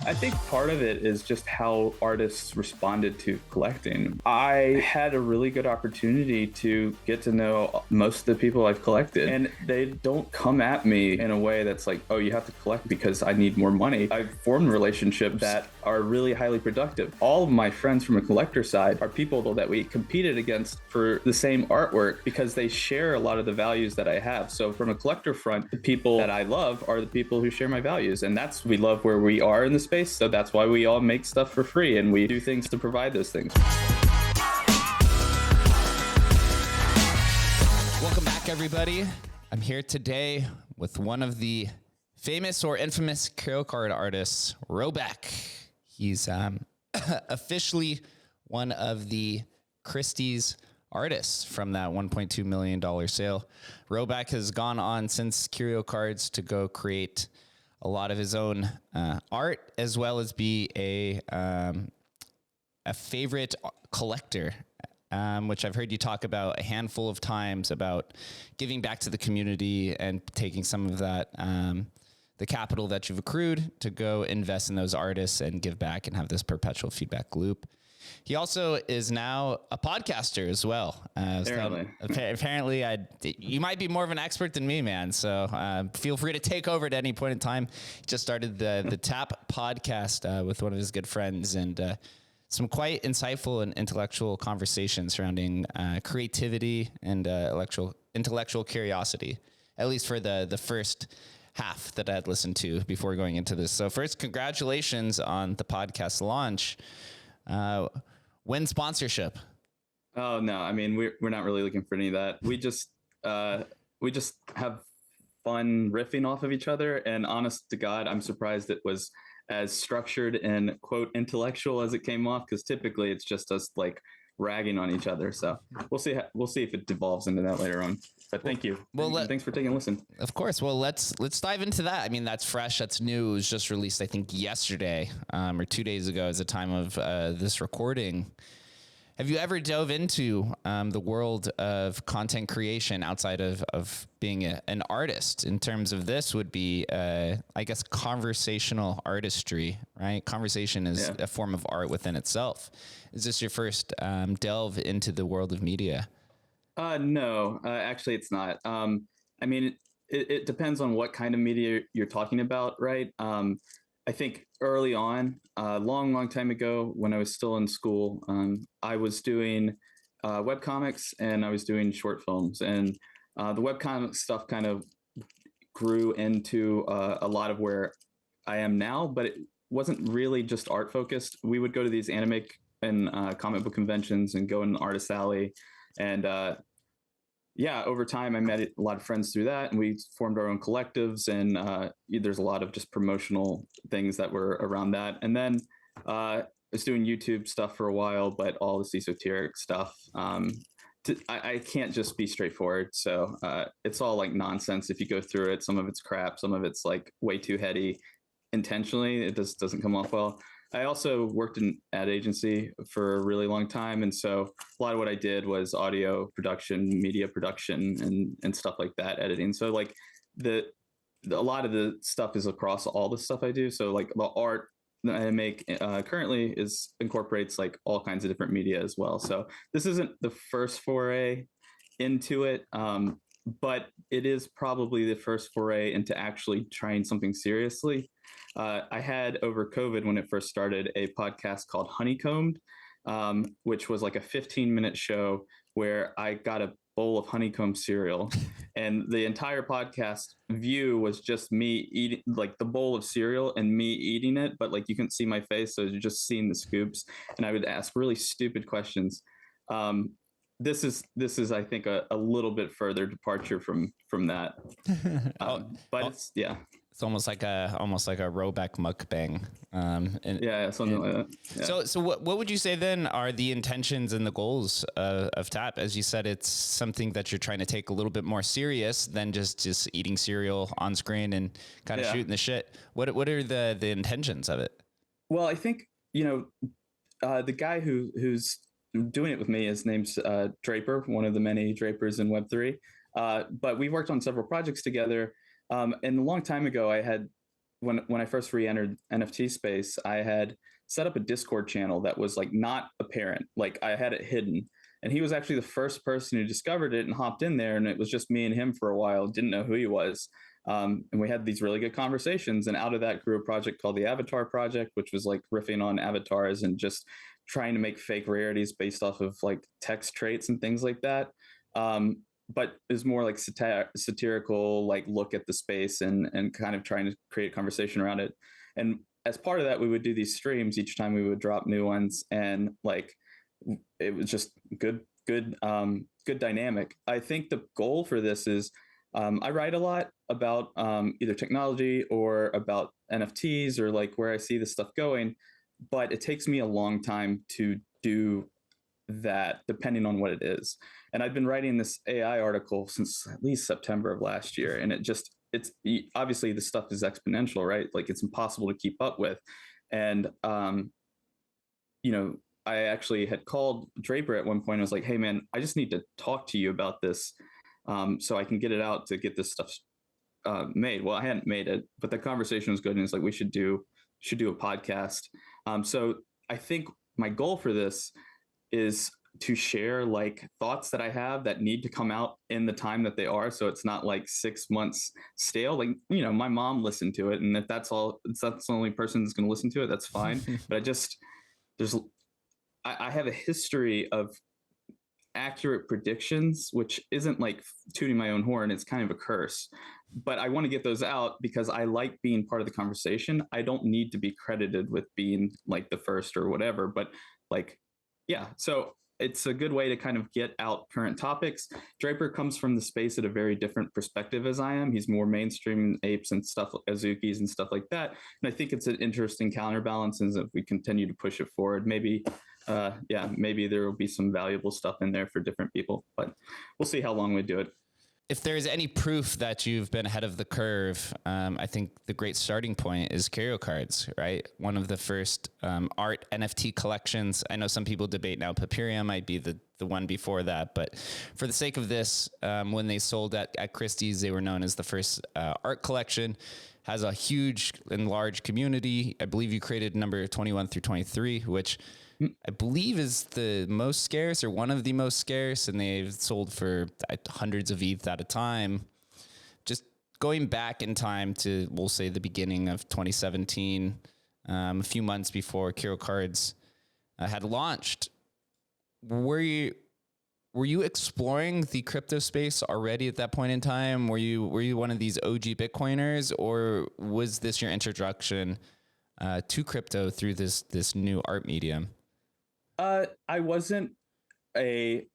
I think part of it is just how artists responded to collecting. I had a really good opportunity to get to know most of the people I've collected, and they don't come at me in a way that's like, oh, you have to collect because I need more money. I've formed relationships that are really highly productive. All of my friends from a collector side are people that we competed against for the same artwork because they share a lot of the values that I have. So from a collector front, the people that I love are the people who share my values, and we love where we are in the space. So that's why we all make stuff for free and we do things to provide those things. Welcome back, everybody. I'm here today with one of the famous or infamous Curio Card artists, Robek. He's officially one of the Christie's artists from that $1.2 million sale. Robek has gone on since Curio Cards to go create a lot of his own art, as well as be a favorite collector, which I've heard you talk about a handful of times about giving back to the community and taking some of that, the capital that you've accrued to go invest in those artists and give back and have this perpetual feedback loop. He also is now a podcaster as well. Apparently, you might be more of an expert than me, man. So feel free to take over at any point in time. He just started the Tap podcast with one of his good friends, and some quite insightful and intellectual conversations surrounding creativity and intellectual curiosity, at least for the first half that I had listened to before going into this. So first, congratulations on the podcast launch. Win sponsorship. Oh no, I mean we're not really looking for any of that. We just have fun riffing off of each other, and honest to God, I'm surprised it was as structured and quote intellectual as it came off, because typically it's just us like ragging on each other. So we'll see if it devolves into that later on. But thank you. Thanks for taking a listen. Of course. Well, let's dive into that. I mean, that's fresh. That's new. It was just released, I think, yesterday or 2 days ago as the time of this recording. Have you ever dove into the world of content creation outside of being an artist? In terms of this would be, I guess, conversational artistry, right? Conversation is a form of art within itself. Is this your first delve into the world of media? No, actually it's not. I mean, it depends on what kind of media you're talking about, right? I think early on, a long time ago when I was still in school, I was doing webcomics and I was doing short films, and the webcomic stuff kind of grew into a lot of where I am now, but it wasn't really just art focused. We would go to these anime and comic book conventions and go in the artist alley. And over time, I met a lot of friends through that, and we formed our own collectives. And there's a lot of just promotional things that were around that. And then I was doing YouTube stuff for a while, but all this esoteric stuff, I can't just be straightforward. So it's all like nonsense if you go through it. Some of it's crap, some of it's like way too heady. Intentionally, it just doesn't come off well. I also worked in ad agency for a really long time. And so a lot of what I did was audio production, media production, and stuff like that, editing. So like a lot of the stuff is across all the stuff I do. So like the art that I make currently incorporates like all kinds of different media as well. So this isn't the first foray into it, but it is probably the first foray into actually trying something seriously. I had over COVID, when it first started, a podcast called Honeycombed, which was like a 15-minute show where I got a bowl of honeycomb cereal, and the entire podcast view was just me eating like the bowl of cereal and me eating it, but like you couldn't see my face, so you're just seeing the scoops, and I would ask really stupid questions. This is I think a little bit further departure from that, but it's almost like a Robek mukbang. Something like that. Yeah. So what would you say then are the intentions and the goals of Tap? As you said, it's something that you're trying to take a little bit more serious than just eating cereal on screen and kind of shooting the shit. What are the intentions of it? Well, I think the guy who's doing it with me, his name's Draper, one of the many Drapers in Web3. But we worked on several projects together. And a long time ago, I had when I first re-entered NFT space, I had set up a Discord channel that was like not apparent. Like I had it hidden. And he was actually the first person who discovered it and hopped in there. And it was just me and him for a while, didn't know who he was. And we had these really good conversations. And out of that grew a project called the Avatar Project, which was like riffing on avatars and just trying to make fake rarities based off of like text traits and things like that. But is more like satirical, like look at the space and kind of trying to create a conversation around it. And as part of that, we would do these streams each time we would drop new ones, and like it was just good dynamic. I think the goal for this is I write a lot about either technology or about NFTs or like where I see this stuff going, but it takes me a long time to do that depending on what it is. And I've been writing this AI article since at least September of last year. And it's obviously the stuff is exponential, right? Like it's impossible to keep up with. And, you know, I actually had called Draper at one point. I was like, hey man, I just need to talk to you about this. So I can get it out to get this stuff made. Well, I hadn't made it, but the conversation was good. And it's like, we should do a podcast. So I think my goal for this is to share like thoughts that I have that need to come out in the time that they are. So it's not like 6 months stale. Like, you know, my mom listened to it. And if that's the only person that's going to listen to it, that's fine. But I have a history of accurate predictions, which isn't like tooting my own horn. It's kind of a curse, but I want to get those out because I like being part of the conversation. I don't need to be credited with being like the first or whatever, but like, yeah. So it's a good way to kind of get out current topics. Draper comes from the space at a very different perspective as I am. He's more mainstream apes and stuff, Azukis and stuff like that. And I think it's an interesting counterbalance. And if we continue to push it forward, maybe there will be some valuable stuff in there for different people, but we'll see how long we do it. If there's any proof that you've been ahead of the curve, I think the great starting point is Curio Cards, right? One of the first art NFT collections. I know some people debate now Papyrium might be the one before that, but for the sake of this, when they sold at Christie's, they were known as the first art collection. Has a huge and large community. I believe you created number 21 through 23, which I believe is the most scarce or one of the most scarce, and they've sold for hundreds of ETH at a time. Just going back in time to, we'll say, the beginning of 2017, a few months before Curio Cards had launched, were you exploring the crypto space already at that point in time? Were you one of these OG Bitcoiners, or was this your introduction to crypto through this new art medium? I wasn't it's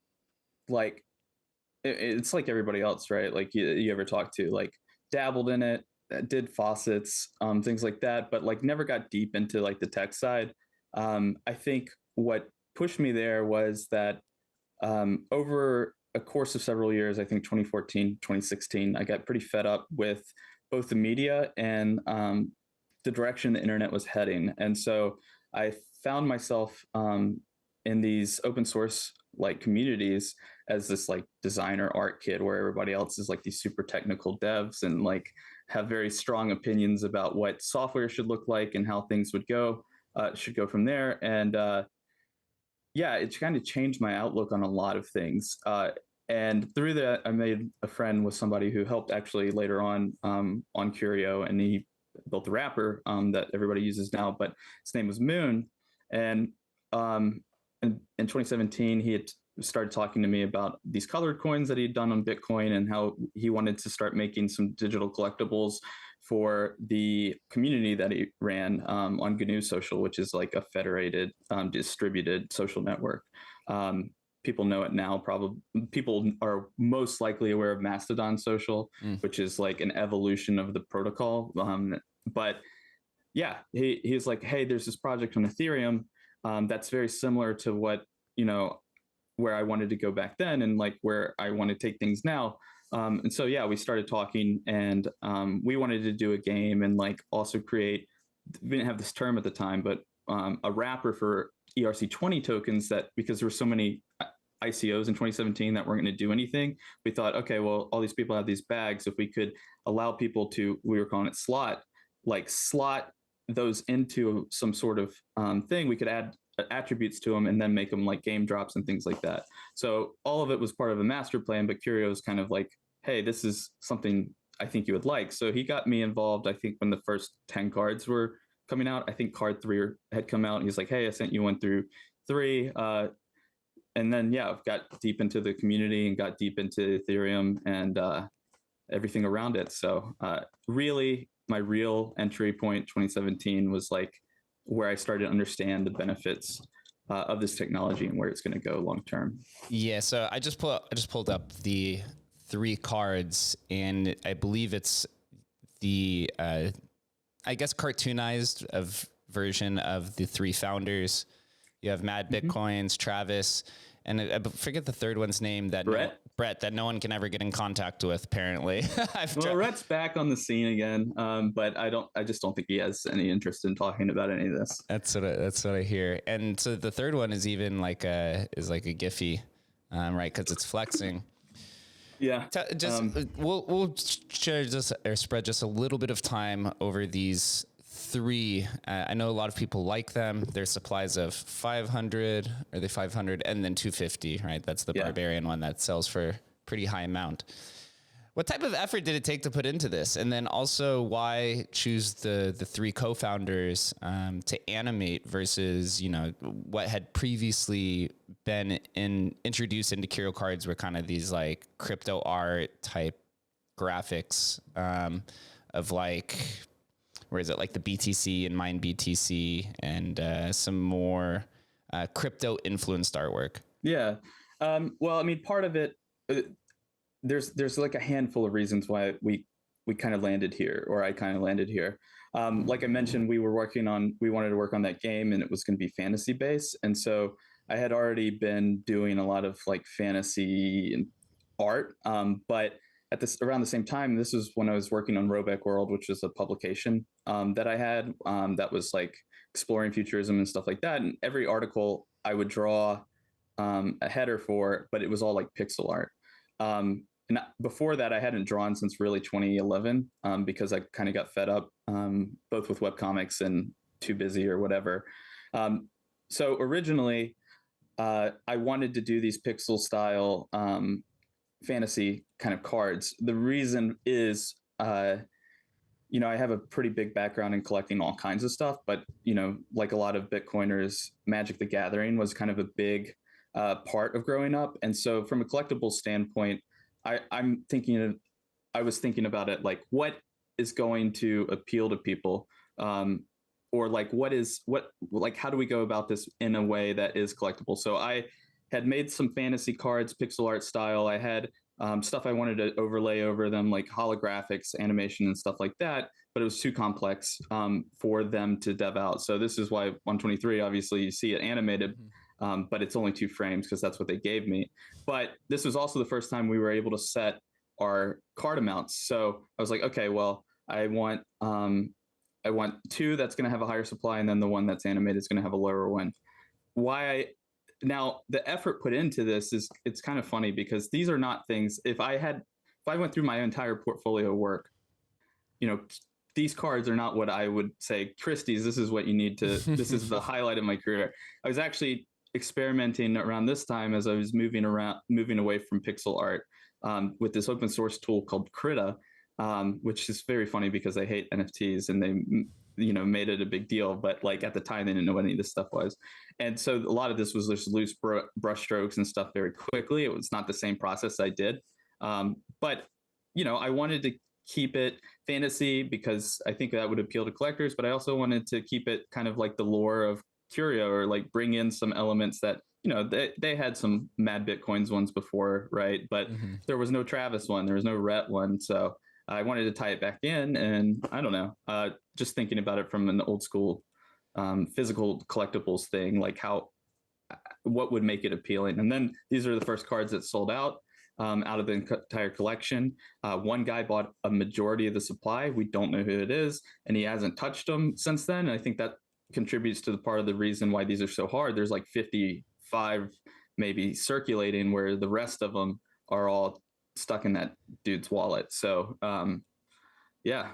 like everybody else, right? Like you ever talk to, like dabbled in it, did faucets, things like that, but like never got deep into like the tech side. I think what pushed me there was that over a course of several years, I think 2014, 2016, I got pretty fed up with both the media and the direction the internet was heading. And so I found myself in these open source like communities as this like designer art kid, where everybody else is like these super technical devs and like have very strong opinions about what software should look like and how things should go from there. And yeah, it kind of changed my outlook on a lot of things. And through that, I made a friend with somebody who helped actually later on Curio, and he built the wrapper that everybody uses now, but his name was Moon. And in 2017, he had started talking to me about these colored coins that he'd done on Bitcoin and how he wanted to start making some digital collectibles for the community that he ran on GNU Social, which is like a federated, distributed social network. People know it now. Probably people are most likely aware of Mastodon Social, which is like an evolution of the protocol. But yeah, he was like, hey, there's this project on Ethereum that's very similar to what, where I wanted to go back then and like where I want to take things now. And so, yeah, we started talking, and we wanted to do a game and like also create, we didn't have this term at the time, but a wrapper for ERC20 tokens, that because there were so many ICOs in 2017 that weren't going to do anything, we thought, okay, well, all these people have these bags. If we could allow people to, we were calling it slot, like slot those into some sort of thing. We could add attributes to them and then make them like game drops and things like that. So all of it was part of a master plan, but Curio was kind of like, hey, this is something I think you would like. So he got me involved, I think, when the first 10 cards were coming out. I think card 3 had come out. And he's like, hey, I sent you 1 through 3. And then, yeah, I've got deep into the community and got deep into Ethereum and everything around it. So really, my real entry point, 2017, was like where I started to understand the benefits of this technology and where it's going to go long term. Yeah, so I just pulled up the 3 cards, and I believe it's the I guess cartoonized version of the 3 founders. You have Mad Bitcoins, Travis, and I forget the third one's name. That Brett, that no one can ever get in contact with. Apparently, well, Rhett's back on the scene again, but I just don't think he has any interest in talking about any of this. That's what I hear. And so the third one is even like a Giphy, right? Because it's flexing. Yeah. We'll share just or spread just a little bit of time over these 3. I know a lot of people like them. There's supplies of 500, or they 500, and then 250, right? That's the Barbarian one that sells for pretty high amount. What type of effort did it take to put into this? And then also, why choose the 3 co-founders to animate versus, what had previously been introduced into Curio Cards were kind of these like crypto art type graphics of like, where is it, like the BTC and Mine BTC and some more crypto influenced artwork? Yeah. Well, I mean, part of it, there's like a handful of reasons why we kind of landed here, or I kind of landed here. Like I mentioned, we wanted to work on that game, and it was going to be fantasy based. And so I had already been doing a lot of like fantasy art. But around the same time, this was when I was working on Robek World, which was a publication that I had that was like exploring futurism and stuff like that. And every article I would draw a header for, but it was all like pixel art. And before that, I hadn't drawn since really 2011 because I kind of got fed up, both with webcomics and too busy or whatever. So originally, I wanted to do these pixel style fantasy kind of cards. The reason is, I have a pretty big background in collecting all kinds of stuff, but, like a lot of Bitcoiners, Magic the Gathering was kind of a big part of growing up. And so from a collectible standpoint, I was thinking about it like, what is going to appeal to people? Or like, how do we go about this in a way that is collectible? So I had made some fantasy cards, pixel art style. I had stuff I wanted to overlay over them, like holographics, animation, and stuff like that. But it was too complex for them to dev out. So this is why 123, obviously, you see it animated. But it's only 2 frames because that's what they gave me. But this was also the first time we were able to set our card amounts. So I was like, okay, well, I want 2 that's going to have a higher supply, and then the one that's animated is going to have a lower one. Now the effort put into this it's kind of funny because these are not things. If I went through my entire portfolio work, these cards are not what I would say, Christie's, this is what you need to, this is the highlight of my career. I was actually experimenting around this time as I was moving away from pixel art with this open source tool called Krita, which is very funny because I hate NFTs and they made it a big deal, but like at the time they didn't know what any of this stuff was. And so a lot of this was just loose brush strokes and stuff very quickly. It was not the same process I did. But I wanted to keep it fantasy because I think that would appeal to collectors, but I also wanted to keep it kind of like the lore of Curio, or like bring in some elements that, they had some Mad Bitcoins ones before, right? But there was no Travis one, there was no Rhett one. So I wanted to tie it back in, and I don't know, just thinking about it from an old school physical collectibles thing, like what would make it appealing. And then these are the first cards that sold out of the entire collection. One guy bought a majority of the supply. We don't know who it is, and he hasn't touched them since then. And I think that contributes to the part of the reason why these are so hard. There's like 55 maybe circulating, where the rest of them are all stuck in that dude's wallet. So yeah.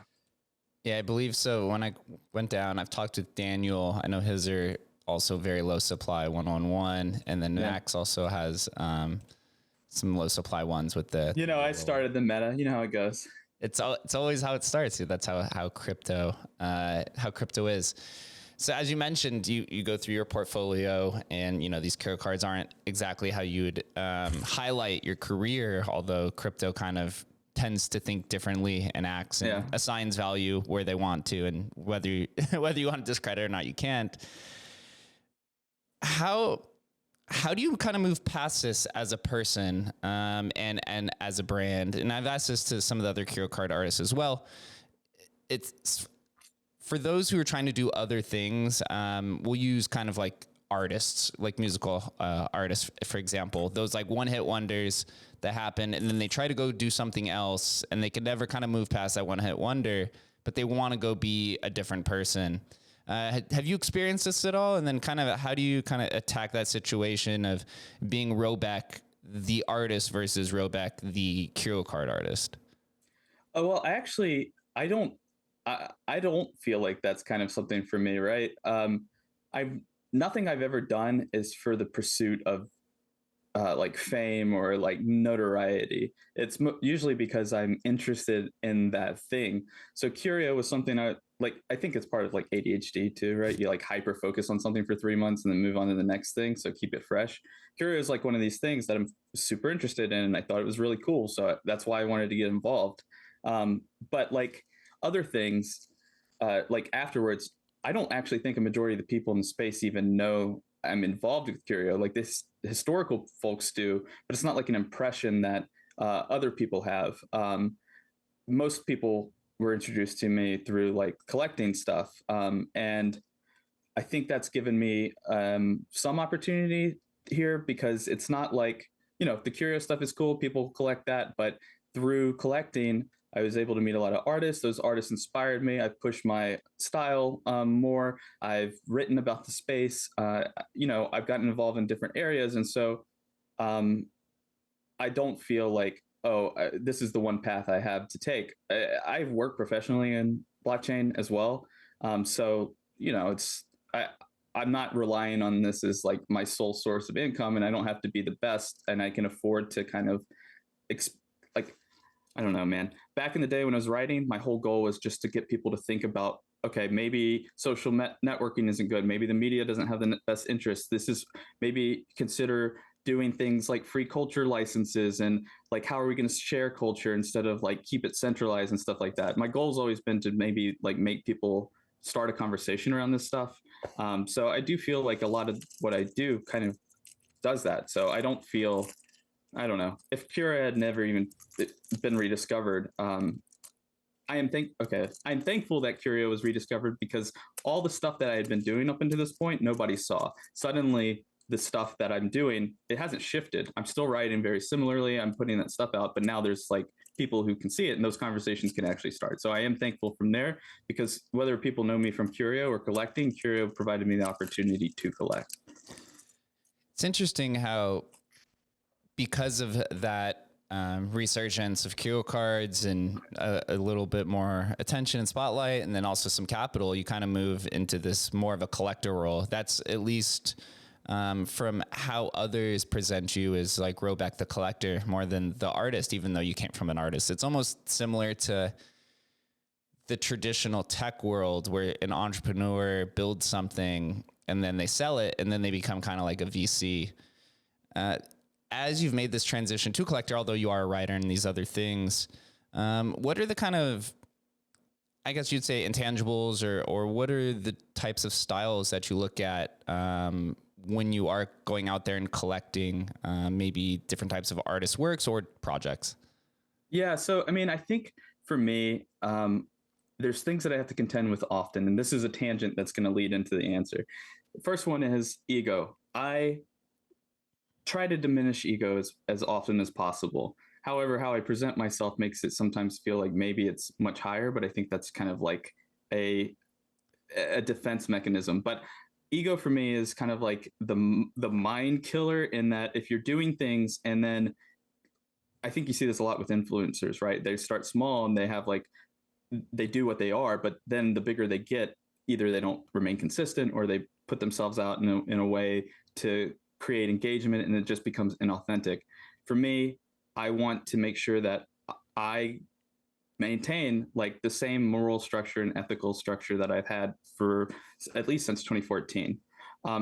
Yeah, I believe so. When I went down, I've talked with Daniel. I know his are also very low supply, 1-on-1, and then Yeah. Max also has some low supply ones with the I lower. started the meta. You know how it goes. It's always how it starts. That's how crypto is. So as you mentioned, you go through your portfolio, and these Curio cards aren't exactly how you would highlight your career. Although crypto kind of tends to think differently and acts and assigns value where they want to, and whether you, whether you want to discredit it or not, you can't. How do you kind of move past this as a person, and as a brand? And I've asked this to some of the other Curio card artists as well. It's for those who are trying to do other things. We'll use kind of like artists, like musical artists, for example, those like one hit wonders that happen, and then they try to go do something else, and they can never kind of move past that one hit wonder, but they want to go be a different person. Have you experienced this at all? And then kind of how do you kind of attack that situation of being Robek, the artist, versus Robek, the Curio card artist? Oh, well, I don't, I don't feel like that's kind of something for me, right? I've nothing I've ever done is for the pursuit of like fame or like notoriety. It's usually because I'm interested in that thing. So Curio was something I like. I think it's part of like ADHD too, right? You like hyper focus on something for 3 months and then move on to the next thing. So keep it fresh. Curio is like one of these things that I'm super interested in. And I thought it was really cool. So that's why I wanted to get involved. But like other things, like afterwards, I don't actually think a majority of the people in the space even know I'm involved with Curio. Like this historical folks do, but it's not like an impression that other people have. Most people were introduced to me through like collecting stuff, and I think that's given me some opportunity here because it's not like the Curio stuff is cool, people collect that, but through collecting I was able to meet a lot of artists. Those artists inspired me. I've pushed my style more. I've written about the space. I've gotten involved in different areas, and so um, I don't feel like, oh, this is the one path I have to take. I've worked professionally in blockchain as well, so it's I. I'm not relying on this as like my sole source of income, and I don't have to be the best, and I can afford to kind of like I don't know, man. Back in the day when I was writing, my whole goal was just to get people to think about, okay, maybe social networking isn't good. Maybe the media doesn't have the best interest. This is maybe consider doing things like free culture licenses and like how are we going to share culture instead of like keep it centralized and stuff like that. My goal has always been to maybe like make people start a conversation around this stuff. So I do feel like a lot of what I do kind of does that. So I don't know if Cura had never even been rediscovered. I'm thankful that Curio was rediscovered because all the stuff that I had been doing up until this point, nobody saw. Suddenly, the stuff that I'm doing, it hasn't shifted. I'm still writing very similarly. I'm putting that stuff out, but now there's like people who can see it, and those conversations can actually start. So I am thankful from there because whether people know me from Curio or collecting, Curio provided me the opportunity to collect. It's interesting how, because of that resurgence of Curio cards and a little bit more attention and spotlight, and then also some capital, you kind of move into this more of a collector role. That's at least from how others present you as like Robek the collector more than the artist, even though you came from an artist. It's almost similar to the traditional tech world where an entrepreneur builds something and then they sell it and then they become kind of like a VC. As you've made this transition to collector, although you are a writer and these other things, what are the kind of, I guess you'd say, intangibles, or what are the types of styles that you look at when you are going out there and collecting maybe different types of artist works or projects? Yeah, so I mean, I think for me, there's things that I have to contend with often, and this is a tangent that's going to lead into the answer. The first one is ego. I try to diminish ego as often as possible. However, how I present myself makes it sometimes feel like maybe it's much higher, but I think that's kind of like a defense mechanism. But ego for me is kind of like the mind killer in that if you're doing things and then I think you see this a lot with influencers, right? They start small and they have like they do what they are, but then the bigger they get, either they don't remain consistent or they put themselves out in a way to create engagement and it just becomes inauthentic. For me, I want to make sure that I maintain like the same moral structure and ethical structure that I've had for at least since 2014.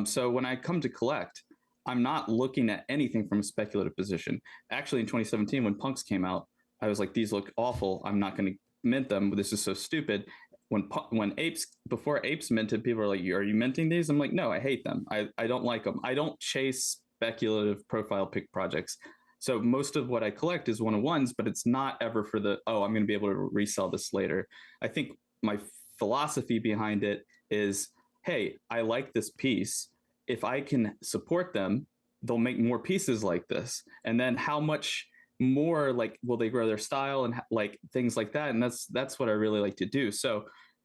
So when I come to collect, I'm not looking at anything from a speculative position. Actually, in 2017, when punks came out, I was like, these look awful. I'm not going to mint them. This is so stupid. When apes, before apes minted, people are like, are you minting these? I'm like, no, I hate them. I don't like them. I don't chase speculative profile pic projects. So most of what I collect is one-of-ones, but it's not ever for the, oh, I'm going to be able to resell this later. I think my philosophy behind it is, hey, I like this piece. If I can support them, they'll make more pieces like this. And then how much more like will they grow their style and like things like that? And that's what I really like to do. So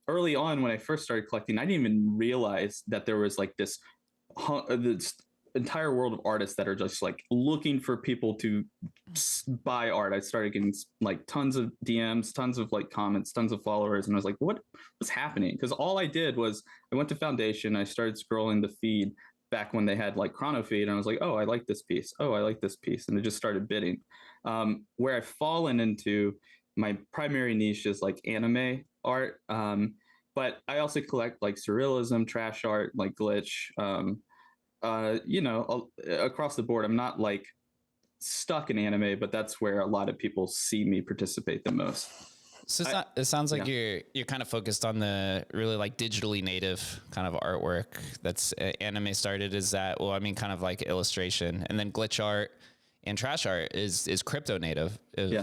early on when I first started collecting, I didn't even realize that there was like this entire world of artists that are just like looking for people to buy art. I started getting like tons of DMs, tons of like comments, tons of followers, and I was like, what's happening? Because all I did was I went to Foundation, I started scrolling the feed back when they had like chrono feed, and I was like, oh, I like this piece, oh, I like this piece, and I just started bidding. Where I've fallen into my primary niche is like anime art, but I also collect like surrealism, trash art, like glitch, across the board. I'm not like stuck in anime, but that's where a lot of people see me participate the most. So it sounds like you're kind of focused on the really like digitally native kind of artwork that's anime started. Is that, well, I mean, kind of like illustration, and then glitch art and trash art is crypto native,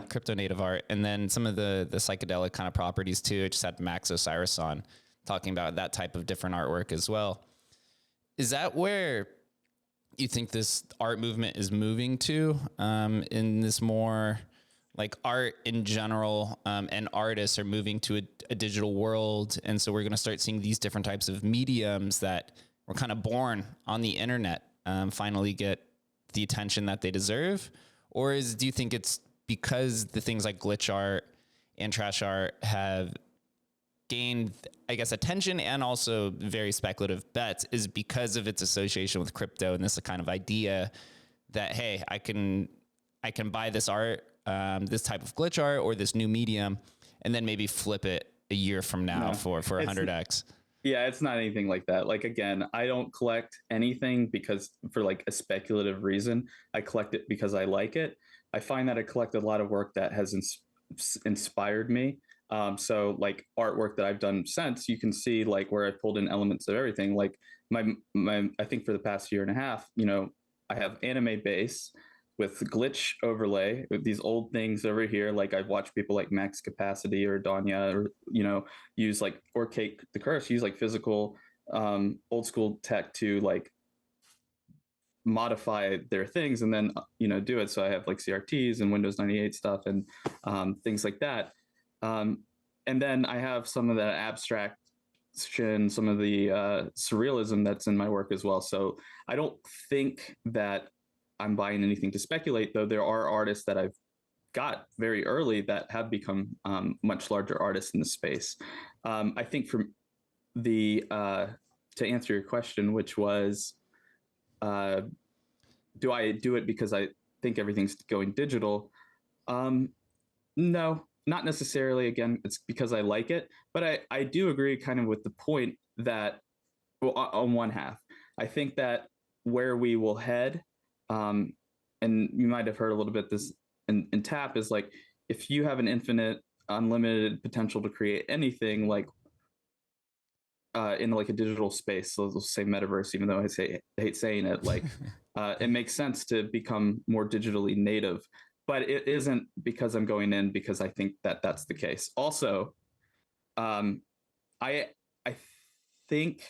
crypto native art. And then some of the psychedelic kind of properties too. I just had Max Osiris on talking about that type of different artwork as well. Is that where you think this art movement is moving to, in this more like art in general, and artists are moving to a digital world? And so we're going to start seeing these different types of mediums that were kind of born on the internet, finally get the attention that they deserve? Or do you think it's because the things like glitch art and trash art have gained, I guess, attention and also very speculative bets, is because of its association with crypto and this kind of idea that, hey, I can buy this art, this type of glitch art or this new medium, and then maybe flip it a year from now for 100x. Yeah, it's not anything like that. Like, again, I don't collect anything because for like a speculative reason. I collect it because I like it. I find that I collect a lot of work that has inspired me. So like artwork that I've done since, you can see like where I pulled in elements of everything. Like my I think for the past year and a half, I have anime base with glitch overlay with these old things over here. Like I've watched people like Max Capacity or Danya or, use like, or Cake the Curse, use like physical, old school tech to like modify their things and then, do it. So I have like CRTs and Windows 98 stuff and things like that. And then I have some of the abstraction, some of the surrealism that's in my work as well. So I don't think that I'm buying anything to speculate, though there are artists that I've got very early that have become much larger artists in the space. I think from the, to answer your question, which was, do I do it because I think everything's going digital? No, not necessarily. Again, it's because I like it, but I do agree kind of with the point that, well, on one half, I think that where we will head, and you might have heard a little bit this in TAP, is like, if you have an infinite, unlimited potential to create anything, like in like a digital space, so let's say metaverse, even though I hate saying it, like it makes sense to become more digitally native. But it isn't because I'm going in because I think that that's the case. Also, I think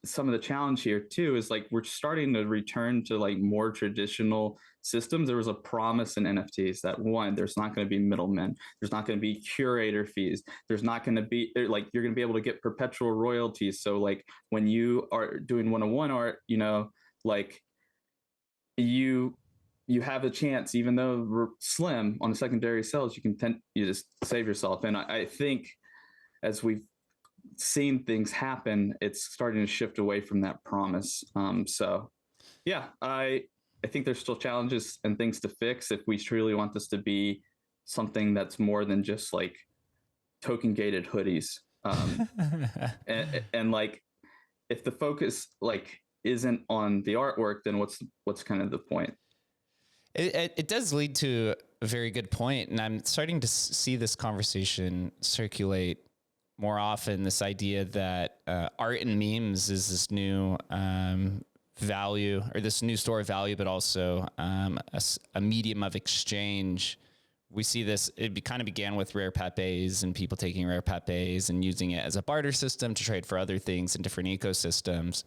some of the challenge here too is like we're starting to return to like more traditional systems. There was a promise in NFTs that, one, there's not going to be middlemen, there's not going to be curator fees, there's not going to be like, you're going to be able to get perpetual royalties. So like when you are doing one-on-one art, like you have a chance, even though we're slim on the secondary sales, you just save yourself. And I think as we've seen things happen, it's starting to shift away from that promise. So yeah, I think there's still challenges and things to fix if we truly want this to be something that's more than just like token gated hoodies. And like, if the focus like isn't on the artwork, then what's kind of the point? It does lead to a very good point, and I'm starting to see this conversation circulate more often. This idea that art and memes is this new value, or this new store of value, but also a medium of exchange. We see this, kind of began with rare pepes and people taking rare pepes and using it as a barter system to trade for other things in different ecosystems.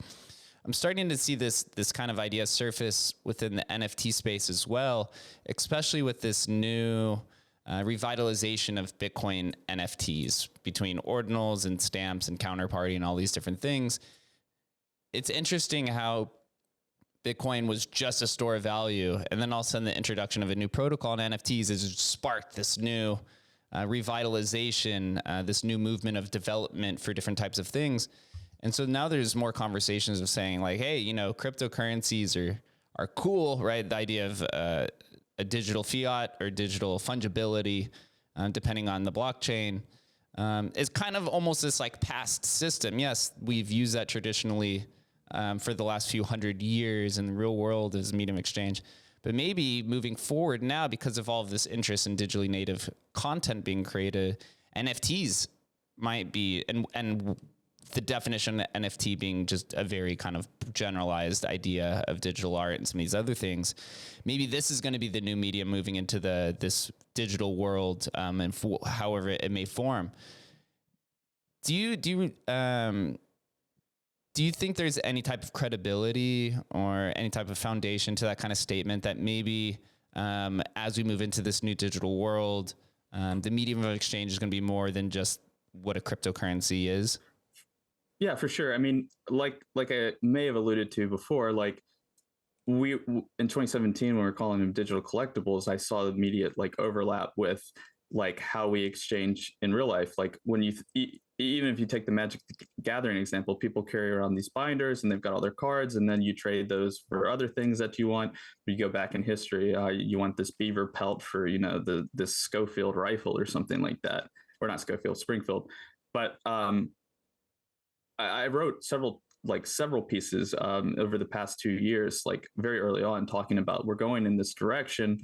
I'm starting to see this kind of idea surface within the NFT space as well, especially with this new revitalization of Bitcoin NFTs between ordinals and stamps and counterparty and all these different things. It's interesting how Bitcoin was just a store of value, and then all of a sudden the introduction of a new protocol in NFTs has sparked this new revitalization, this new movement of development for different types of things. And so now there's more conversations of saying like, hey, you know, cryptocurrencies are cool, right? The idea of a digital fiat or digital fungibility, depending on the blockchain, is kind of almost this like past system. Yes, we've used that traditionally for the last few hundred years in the real world as a medium of exchange. But maybe moving forward now, because of all of this interest in digitally native content being created, NFTs might be, and the definition of NFT being just a very kind of generalized idea of digital art and some of these other things. Maybe this is going to be the new medium moving into this digital world, and however it may form. Do you think there's any type of credibility or any type of foundation to that kind of statement that maybe as we move into this new digital world, the medium of exchange is going to be more than just what a cryptocurrency is? Yeah, for sure. I mean, like I may have alluded to before, like we in 2017 when we were calling them digital collectibles, I saw the immediate like overlap with like how we exchange in real life. Like when you even if you take the Magic the Gathering example, people carry around these binders and they've got all their cards, and then you trade those for other things that you want. You go back in history, you want this beaver pelt for, you know, this Schofield rifle or something like that, or not Schofield, Springfield. But I wrote several pieces over the past 2 years, like very early on, talking about we're going in this direction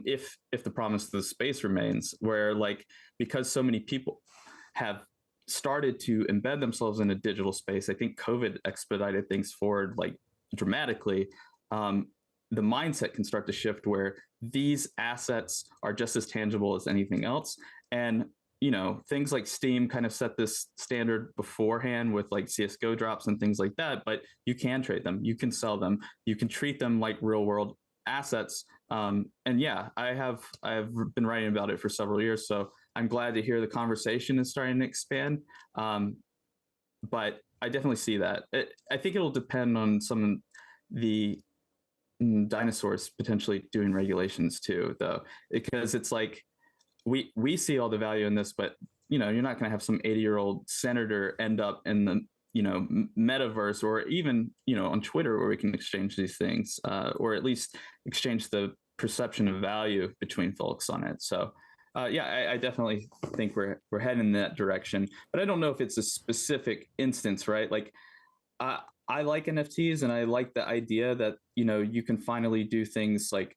if the promise of the space remains, where like because so many people have started to embed themselves in a digital space, I think COVID expedited things forward like dramatically. The mindset can start to shift where these assets are just as tangible as anything else, and you know, things like Steam kind of set this standard beforehand with like CSGO drops and things like that, but you can trade them, you can sell them, you can treat them like real world assets. And yeah, I have been writing about it for several years, so I'm glad to hear the conversation is starting to expand. But I definitely see that. I think it'll depend on some of the dinosaurs potentially doing regulations too, though, because it's like, we see all the value in this, but you know, you're not going to have some 80-year-old senator end up in the, you know, metaverse, or even, you know, on Twitter where we can exchange these things, or at least exchange the perception of value between folks on it. So yeah, I definitely think we're heading in that direction, but I don't know if it's a specific instance, right? Like I like NFTs and I like the idea that, you know, you can finally do things like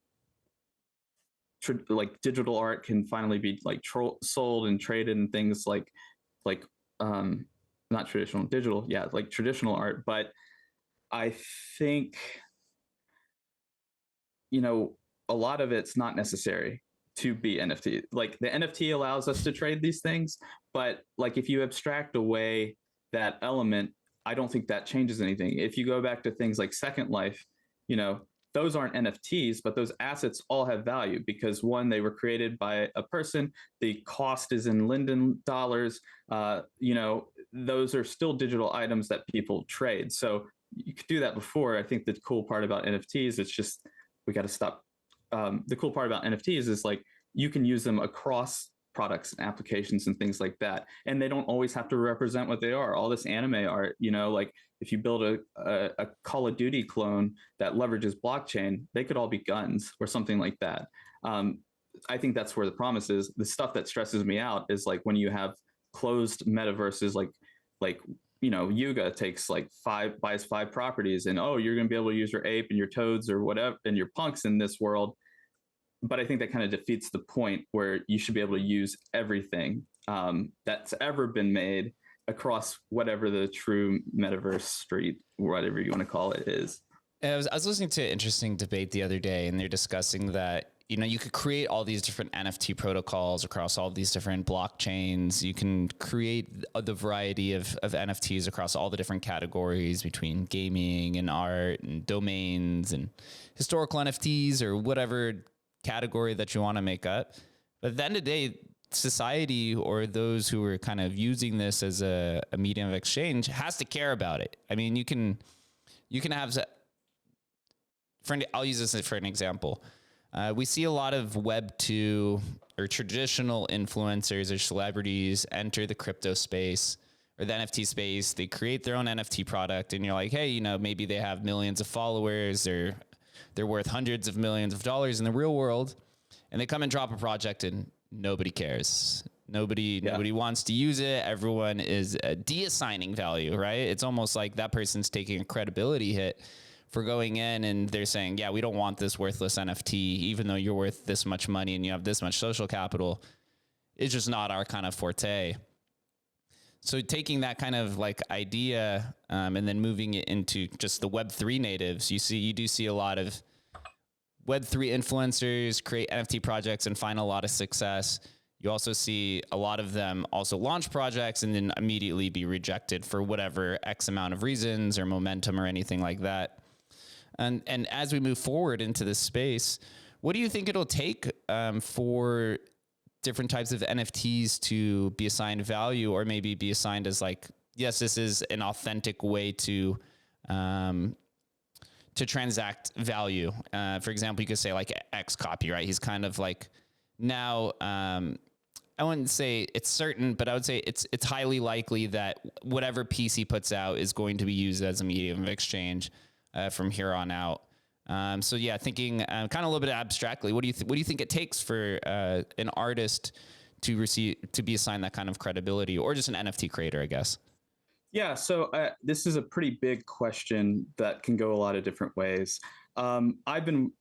digital art can finally be like sold and traded and things like not traditional digital, yeah, like traditional art. But I think, you know, a lot of it's not necessary to be NFT. Like the NFT allows us to trade these things, but like if you abstract away that element, I don't think that changes anything. If you go back to things like Second Life, you know, those aren't NFTs, but those assets all have value because one, they were created by a person. The cost is in Linden dollars. You know, those are still digital items that people trade. So you could do that before. I think the cool part about NFTs, it's just, we got to stop. The cool part about NFTs is like, you can use them across products and applications and things like that. And they don't always have to represent what they are. All this anime art, you know, like if you build a Call of Duty clone that leverages blockchain, they could all be guns or something like that. I think that's where the promise is. The stuff that stresses me out is like when you have closed metaverses, like you know, Yuga takes like buys 5 properties, and oh, you're going to be able to use your ape and your toads or whatever and your punks in this world. But I think that kind of defeats the point where you should be able to use everything that's ever been made across whatever the true metaverse street, whatever you want to call it, is. I was listening to an interesting debate the other day, and they're discussing that, you know, you could create all these different NFT protocols across all these different blockchains. You can create the variety of NFTs across all the different categories between gaming and art and domains and historical NFTs or whatever category that you want to make up. But at the end of the day, society or those who are kind of using this as a medium of exchange has to care about it. I mean, you can have, I'll use this for an example. We see a lot of Web 2 or traditional influencers or celebrities enter the crypto space or the NFT space. They create their own NFT product, and you're like, hey, you know, maybe they have millions of followers, or they're worth hundreds of millions of dollars in the real world, and they come and drop a project and nobody cares. Nobody wants to use it. Everyone is de-assigning value, right? It's almost like that person's taking a credibility hit for going in, and they're saying, yeah, we don't want this worthless NFT, even though you're worth this much money and you have this much social capital. It's just not our kind of forte. So taking that kind of like idea and then moving it into just the Web3 natives, you do see a lot of Web3 influencers create NFT projects and find a lot of success. You also see a lot of them also launch projects and then immediately be rejected for whatever X amount of reasons or momentum or anything like that. And as we move forward into this space, what do you think it'll take for different types of NFTs to be assigned value, or maybe be assigned as like, yes, this is an authentic way to transact value? For example, you could say like X copy, right? He's kind of like now, I wouldn't say it's certain, but I would say it's highly likely that whatever piece he puts out is going to be used as a medium of exchange from here on out. So yeah, thinking kind of a little bit abstractly, what do you think it takes for an artist to be assigned that kind of credibility, or just an NFT creator, I guess? Yeah, so this is a pretty big question that can go a lot of different ways. I've been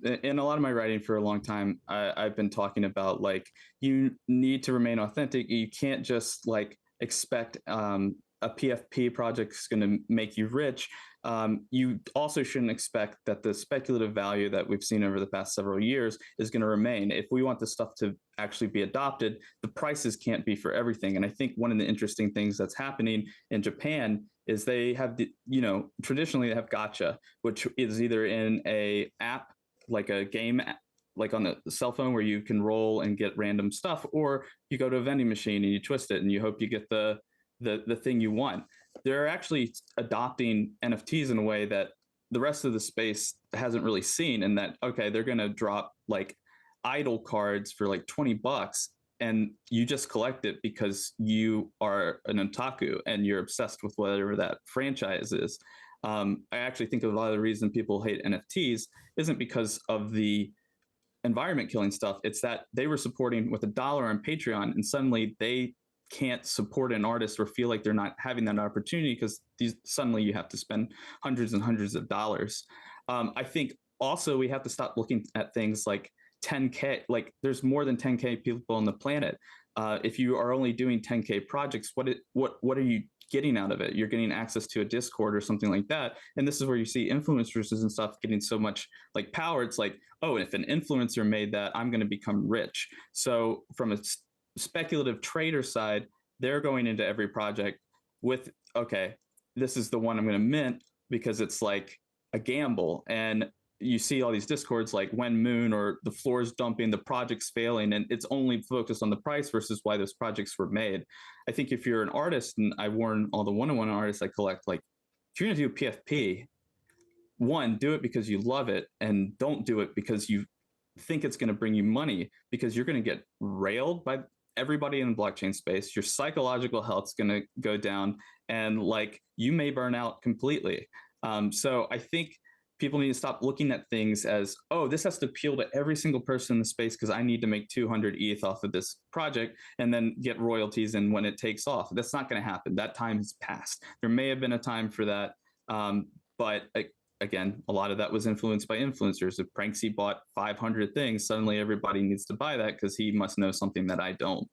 in a lot of my writing for a long time. I've been talking about like you need to remain authentic. You can't just like expect a PFP project is going to make you rich. You also shouldn't expect that the speculative value that we've seen over the past several years is going to remain. If we want this stuff to actually be adopted, the prices can't be for everything. And I think one of the interesting things that's happening in Japan is they have, traditionally they have gacha, which is either in a app, like a game app, like on the cell phone where you can roll and get random stuff, or you go to a vending machine and you twist it and you hope you get the thing you want. They're actually adopting NFTs in a way that the rest of the space hasn't really seen, and that, okay, they're going to drop like idol cards for like $20 and you just collect it because you are an otaku and you're obsessed with whatever that franchise is. I actually think a lot of the reason people hate NFTs isn't because of the environment killing stuff. It's that they were supporting with $1 on Patreon, and suddenly they can't support an artist or feel like they're not having that opportunity because suddenly you have to spend hundreds and hundreds of dollars. I think also we have to stop looking at things like 10K, like there's more than 10K people on the planet. If you are only doing 10K projects, what are you getting out of it? You're getting access to a Discord or something like that. And this is where you see influencers and stuff getting so much like power. It's like, oh, if an influencer made that, I'm going to become rich. So from a speculative trader side, they're going into every project with, okay, this is the one I'm going to mint because it's like a gamble. And you see all these discords like when moon or the floor is dumping, the project's failing, and it's only focused on the price versus why those projects were made. I think if you're an artist, and I warn all the one-on-one artists I collect, like if you're going to do PFP, one, do it because you love it, and don't do it because you think it's going to bring you money, because you're going to get railed by everybody in the blockchain space. Your psychological health's going to go down, and like you may burn out completely. So I think people need to stop looking at things as, oh, this has to appeal to every single person in the space because I need to make 200 ETH off of this project and then get royalties and when it takes off. That's not going to happen. That time has passed. There may have been a time for that, but again, a lot of that was influenced by influencers. If Pranksy bought 500 things, suddenly everybody needs to buy that because he must know something that I don't.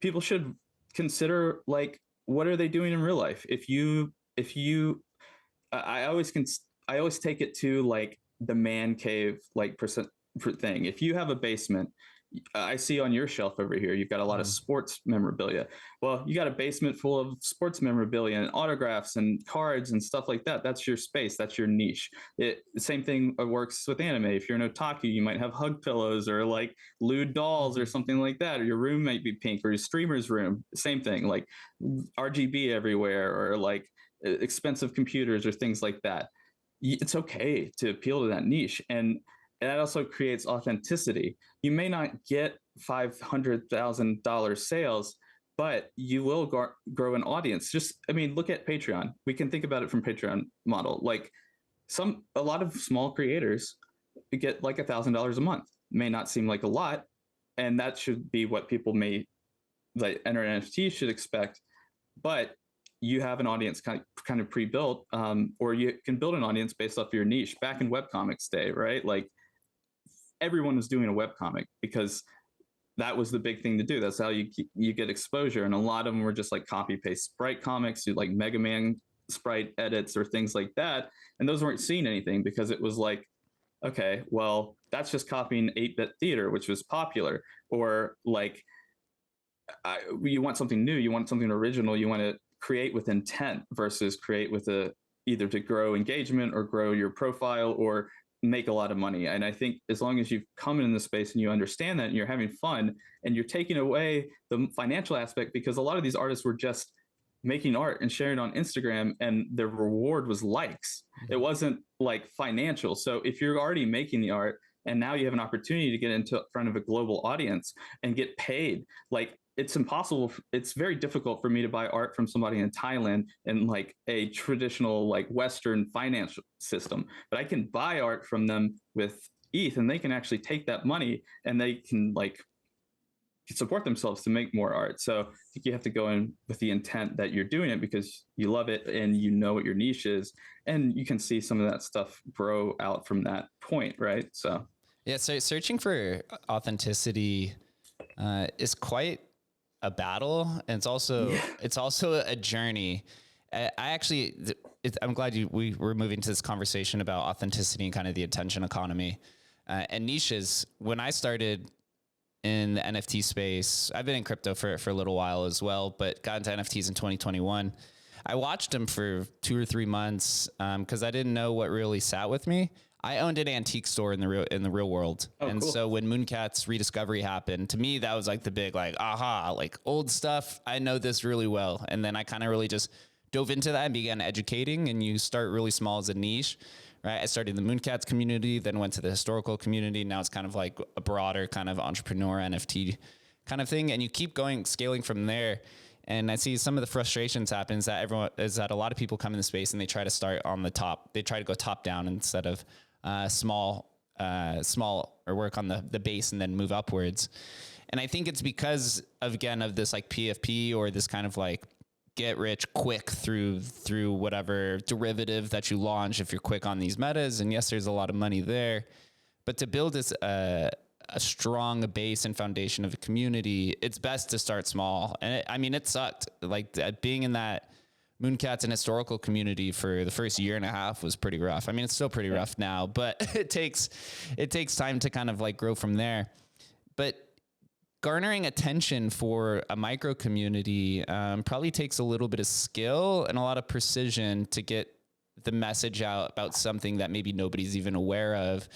People should consider, like, what are they doing in real life? If you, I always take it to like the man cave like percent thing. If you have a basement, I see on your shelf over here, you've got a lot of sports memorabilia. Well, you got a basement full of sports memorabilia and autographs and cards and stuff like that. That's your space. That's your niche. The same thing works with anime. If you're an otaku, you might have hug pillows or like lewd dolls or something like that. Or your room might be pink, or your streamer's room. Same thing, like RGB everywhere, or like expensive computers or things like that. It's okay to appeal to that niche. And that also creates authenticity. You may not get $500,000 sales, but you will grow an audience. Just, I mean, look at Patreon. We can think about it from Patreon model. Like a lot of small creators get like $1,000 a month. May not seem like a lot, and that should be what people may like enter NFT should expect. But you have an audience kind of pre-built, or you can build an audience based off your niche. Back in webcomics day, right? Like everyone was doing a webcomic because that was the big thing to do. That's how you get exposure. And a lot of them were just like copy paste sprite comics, do like Mega Man sprite edits or things like that. And those weren't seeing anything because it was like, okay, well, that's just copying 8-bit theater, which was popular. Or like, you want something new, you want something original, you want to create with intent versus create with either to grow engagement or grow your profile or make a lot of money. And I think as long as you've come in the space and you understand that and you're having fun and you're taking away the financial aspect, because a lot of these artists were just making art and sharing on Instagram and their reward was likes. It wasn't like financial. So if you're already making the art and now you have an opportunity to get into front of a global audience and get paid, like it's impossible. It's very difficult for me to buy art from somebody in Thailand in like a traditional like Western financial system, but I can buy art from them with ETH and they can actually take that money and they can like support themselves to make more art. So I think you have to go in with the intent that you're doing it because you love it and you know what your niche is, and you can see some of that stuff grow out from that point, right? So yeah, so searching for authenticity is quite a battle, and it's also a journey. I'm glad we were moving to this conversation about authenticity and kind of the attention economy and niches. When I started in the NFT space, I've been in crypto for a little while as well, but got into NFTs in 2021. I watched them for 2 or 3 months because I didn't know what really sat with me. I owned an antique store in the real world. Oh, and cool. So when Mooncat's rediscovery happened, to me, that was like the big, like, aha, like old stuff. I know this really well. And then I kind of really just dove into that and began educating, and you start really small as a niche, right? I started the Mooncats community, then went to the historical community. Now it's kind of like a broader kind of entrepreneur NFT kind of thing. And you keep going, scaling from there. And I see some of the frustrations happens that a lot of people come in the space and they try to start on the top. They try to go top down instead of small, or work on the base and then move upwards. And I think it's because of this like PFP, or this kind of like get rich quick through whatever derivative that you launch if you're quick on these metas. And yes, there's a lot of money there, but to build this a strong base and foundation of a community, it's best to start small. And it sucked. Like being in that Mooncats and historical community for the first year and a half was pretty rough. I mean, it's still pretty rough now, but it takes time to kind of like grow from there. But garnering attention for a micro community probably takes a little bit of skill and a lot of precision to get the message out about something that maybe nobody's even aware of.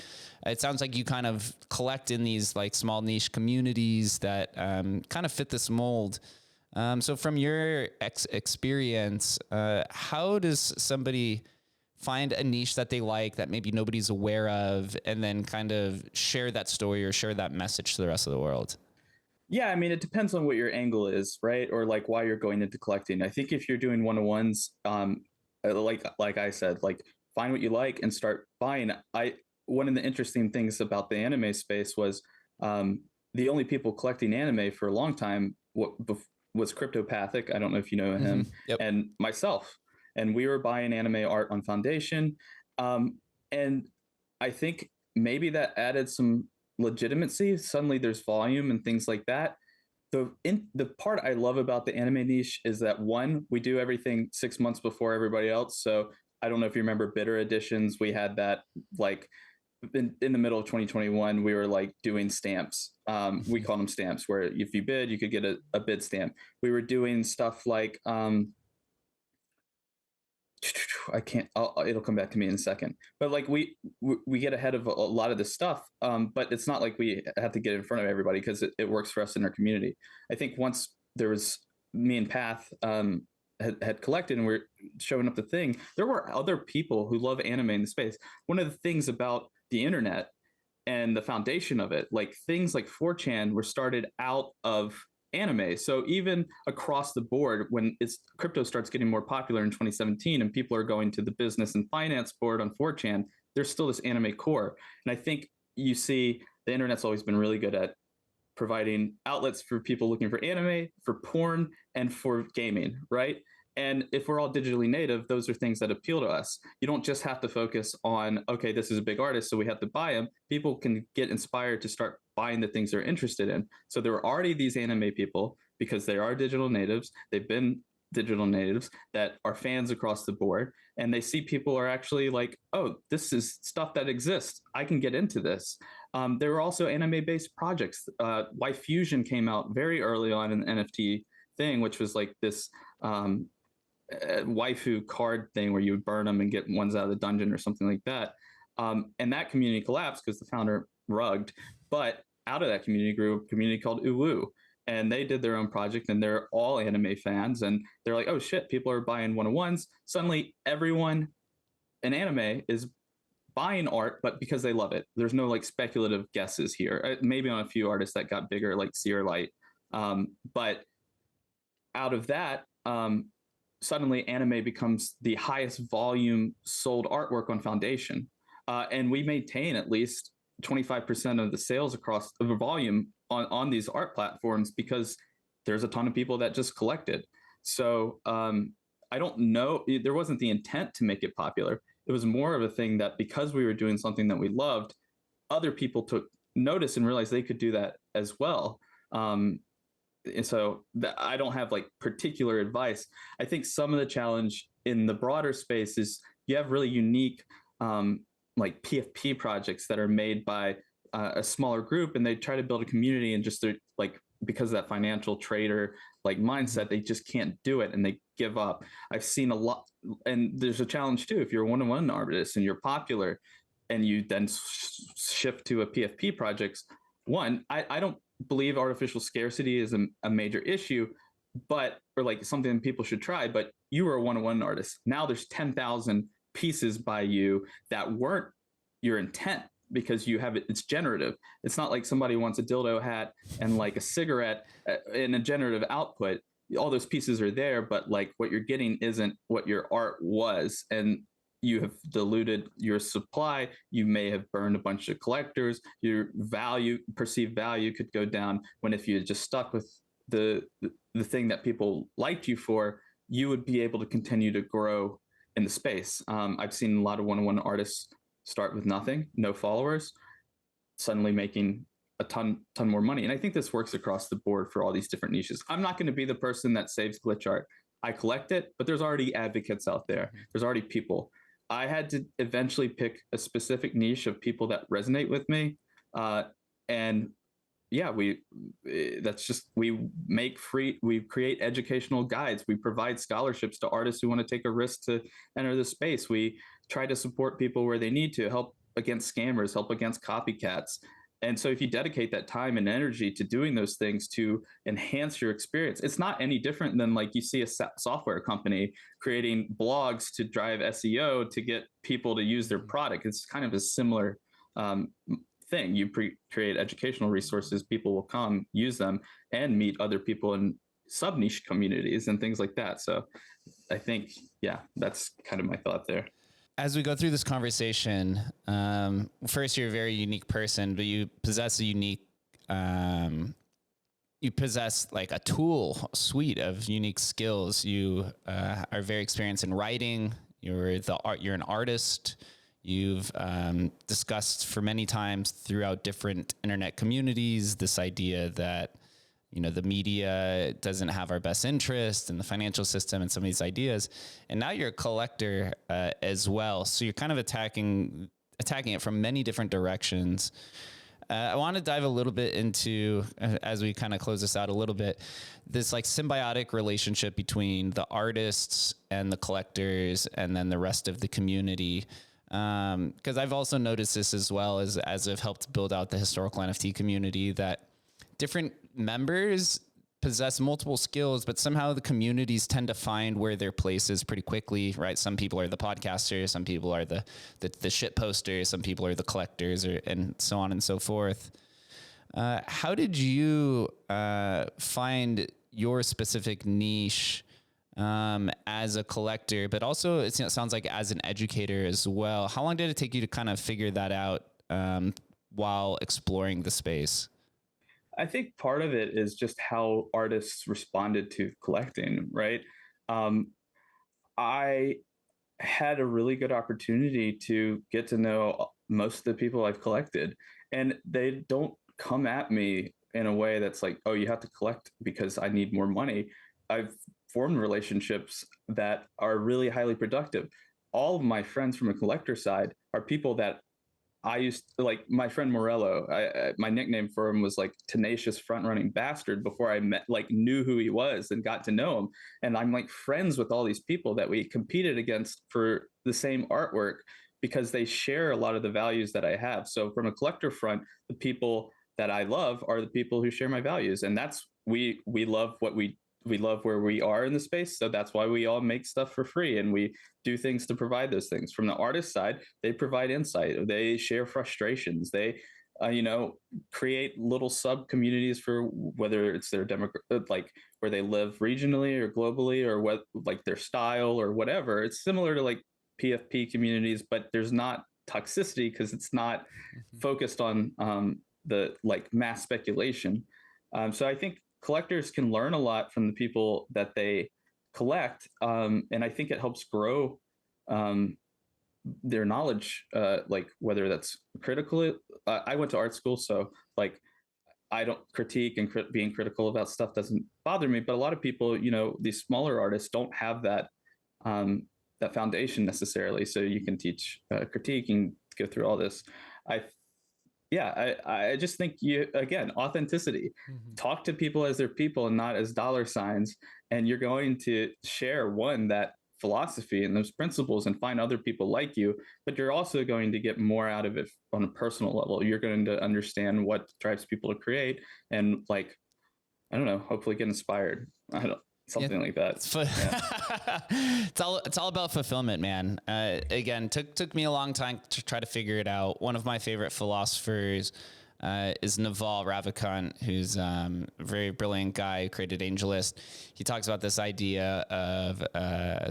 It sounds like you kind of collect in these like small niche communities that kind of fit this mold. So from your experience, how does somebody find a niche that they like that maybe nobody's aware of, and then kind of share that story or share that message to the rest of the world? Yeah, I mean, it depends on what your angle is, right? Or like why you're going into collecting. I think if you're doing one-on-ones, like I said, like find what you like and start buying. One of the interesting things about the anime space was the only people collecting anime for a long time was Cryptopathic. I don't know if you know him, Yep. and myself, and we were buying anime art on Foundation, and I think maybe that added some legitimacy. Suddenly there's volume and things like that. The part I love about the anime niche is that one, we do everything 6 months before everybody else. So I don't know if you remember Bitter Editions. We had that like in the middle of 2021, we were like doing stamps. We call them stamps, where if you bid, you could get a bid stamp. We were doing stuff like I can't. It'll come back to me in a second. But like we get ahead of a lot of this stuff. But it's not like we have to get in front of everybody because it works for us in our community. I think once there was me and Path had collected and we're showing up the thing, there were other people who love anime in the space. One of the things about the internet and the foundation of it, like things like 4chan were started out of anime. So even across the board, when crypto starts getting more popular in 2017 and people are going to the business and finance board on 4chan, there's still this anime core. And I think you see the internet's always been really good at providing outlets for people looking for anime, for porn, and for gaming, right? And if we're all digitally native, those are things that appeal to us. You don't just have to focus on, okay, this is a big artist, so we have to buy him. People can get inspired to start buying the things they're interested in. So there are already these anime people, because they are digital natives. They've been digital natives that are fans across the board. And they see people are actually like, oh, this is stuff that exists. I can get into this. There were also anime-based projects. Y Fusion came out very early on in the NFT thing, which was like this waifu card thing where you would burn them and get ones out of the dungeon or something like that. And that community collapsed because the founder rugged. But out of that community grew a community called Uwu. And they did their own project, and they're all anime fans. And they're like, oh shit, people are buying one-on-ones. Suddenly, everyone in anime is buying art, but because they love it. There's no like speculative guesses here. Maybe on a few artists that got bigger, like Seer Light. But out of that, suddenly anime becomes the highest volume sold artwork on Foundation. And we maintain at least 25% of the sales across the volume on these art platforms because there's a ton of people that just collect it. So I don't know. There wasn't the intent to make it popular. It was more of a thing that because we were doing something that we loved, other people took notice and realized they could do that as well. And so I don't have like particular advice. I think some of the challenge in the broader space is you have really unique like PFP projects that are made by a smaller group, and they try to build a community, and just like because of that financial trader like mindset, they just can't do it and they give up. I've seen a lot, and there's a challenge too. If you're a one-on-one artist and you're popular, and you then shift to a PFP projects, I don't believe artificial scarcity is a major issue, but or like something people should try. But you were a one-on-one artist. Now there's 10,000 pieces by you that weren't your intent because you have it's generative. It's not like somebody wants a dildo hat and like a cigarette in a generative output. All those pieces are there, but like what you're getting isn't what your art was. And you have diluted your supply. You may have burned a bunch of collectors. Your perceived value could go down, when if you had just stuck with the thing that people liked you for, you would be able to continue to grow in the space. I've seen a lot of one-on-one artists start with nothing, no followers, suddenly making a ton more money. And I think this works across the board for all these different niches. I'm not going to be the person that saves glitch art. I collect it, but there's already advocates out there. There's already people. I had to eventually pick a specific niche of people that resonate with me. And yeah, we create educational guides. We provide scholarships to artists who want to take a risk to enter the space. We try to support people where they need to, help against scammers, help against copycats. And so if you dedicate that time and energy to doing those things to enhance your experience, it's not any different than like you see a software company creating blogs to drive SEO to get people to use their product. It's kind of a similar thing. You create educational resources, people will come use them and meet other people in sub niche communities and things like that. So I think, yeah, that's kind of my thought there. As we go through this conversation, first, you're a very unique person, but you possess a unique, you possess like a tool suite of unique skills. You are very experienced in writing. You're an artist. You've discussed for many times throughout different internet communities this idea that, you know, the media doesn't have our best interest in the financial system and some of these ideas. And now you're a collector as well. So you're kind of attacking it from many different directions. I want to dive a little bit into, as we kind of close this out a little bit, this like symbiotic relationship between the artists and the collectors and then the rest of the community. Because I've also noticed this as well as I've helped build out the historical NFT community, that different members possess multiple skills, but somehow the communities tend to find where their place is pretty quickly, right? Some people are the podcasters, some people are the shit posters, some people are the collectors, and so on and so forth. How did you find your specific niche as a collector, but also it sounds like as an educator as well? How long did it take you to kind of figure that out while exploring the space? I think part of it is just how artists responded to collecting, right? I had a really good opportunity to get to know most of the people I've collected, and they don't come at me in a way that's like, oh, you have to collect because I need more money. I've formed relationships that are really highly productive. All of my friends from a collector side are people that I used to, like my friend Morello, my nickname for him was like tenacious front running bastard before I knew who he was and got to know him. And I'm like friends with all these people that we competed against for the same artwork because they share a lot of the values that I have. So from a collector front, the people that I love are the people who share my values. And that's, we love what we love where we are in the space. So that's why we all make stuff for free and we do things to provide those things. From the artist side, they provide insight, they share frustrations, they create little sub communities for whether it's their like where they live regionally or globally, or what like their style or whatever. It's similar to like PFP communities, but there's not toxicity because it's not focused on the like mass speculation. So I think collectors can learn a lot from the people that they collect. And I think it helps grow their knowledge, like whether that's critical. I went to art school, so like I don't critique and being critical about stuff doesn't bother me. But a lot of people, you know, these smaller artists don't have that that foundation necessarily. So you can teach critique and go through all this. I just think again, authenticity. Mm-hmm. Talk to people as their people and not as dollar signs. And you're going to share that philosophy and those principles and find other people like you, but you're also going to get more out of it on a personal level. You're going to understand what drives people to create and like, I don't know, hopefully get inspired. Something like that. It's all about fulfillment, man. Again, took me a long time to try to figure it out. One of my favorite philosophers is Naval Ravikant, who's a very brilliant guy who created AngelList. He talks about this idea of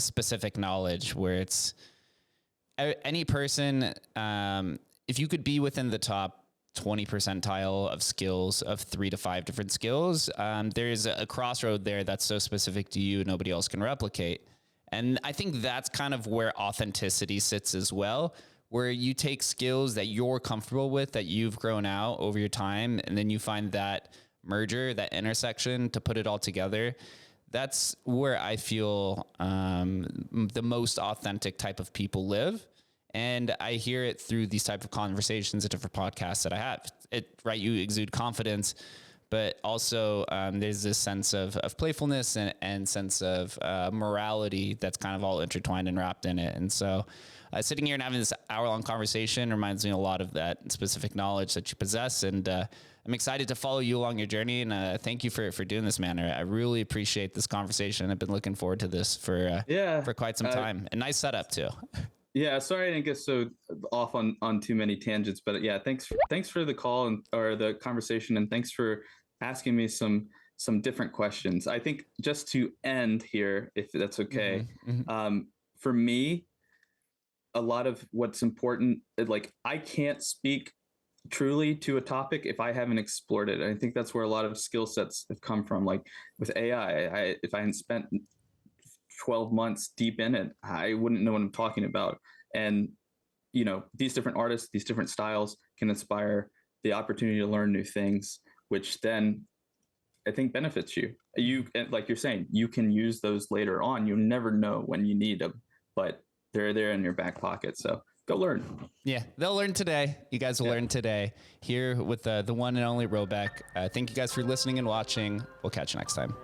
specific knowledge, where it's any person, if you could be within the top 20 percentile of skills of 3 to 5 different skills, there's a crossroad there that's so specific to you, nobody else can replicate. And I think that's kind of where authenticity sits as well, where you take skills that you're comfortable with, that you've grown out over your time, and then you find that merger, that intersection to put it all together. That's where I feel the most authentic type of people live. And I hear it through these type of conversations at different podcasts that I have. You exude confidence, but also there's this sense of playfulness and sense of morality that's kind of all intertwined and wrapped in it. And so sitting here and having this hour-long conversation reminds me a lot of that specific knowledge that you possess. And I'm excited to follow you along your journey. And thank you for doing this, man. I really appreciate this conversation. I've been looking forward to this for quite some time. A nice setup too. Yeah, sorry I didn't get so off on too many tangents, but yeah, thanks for the call or the conversation, and thanks for asking me some different questions. I think just to end here, if that's okay, for me, a lot of what's important, like I can't speak truly to a topic if I haven't explored it. I think that's where a lot of skill sets have come from. Like with AI, if I hadn't spent 12 months deep in it, I wouldn't know what I'm talking about. And, these different artists, these different styles can inspire the opportunity to learn new things, which then I think benefits you. Like you're saying, you can use those later on. You never know when you need them, but they're there in your back pocket. So go learn. Yeah, they'll learn today. You guys will learn today here with the one and only Robek. Thank you guys for listening and watching. We'll catch you next time.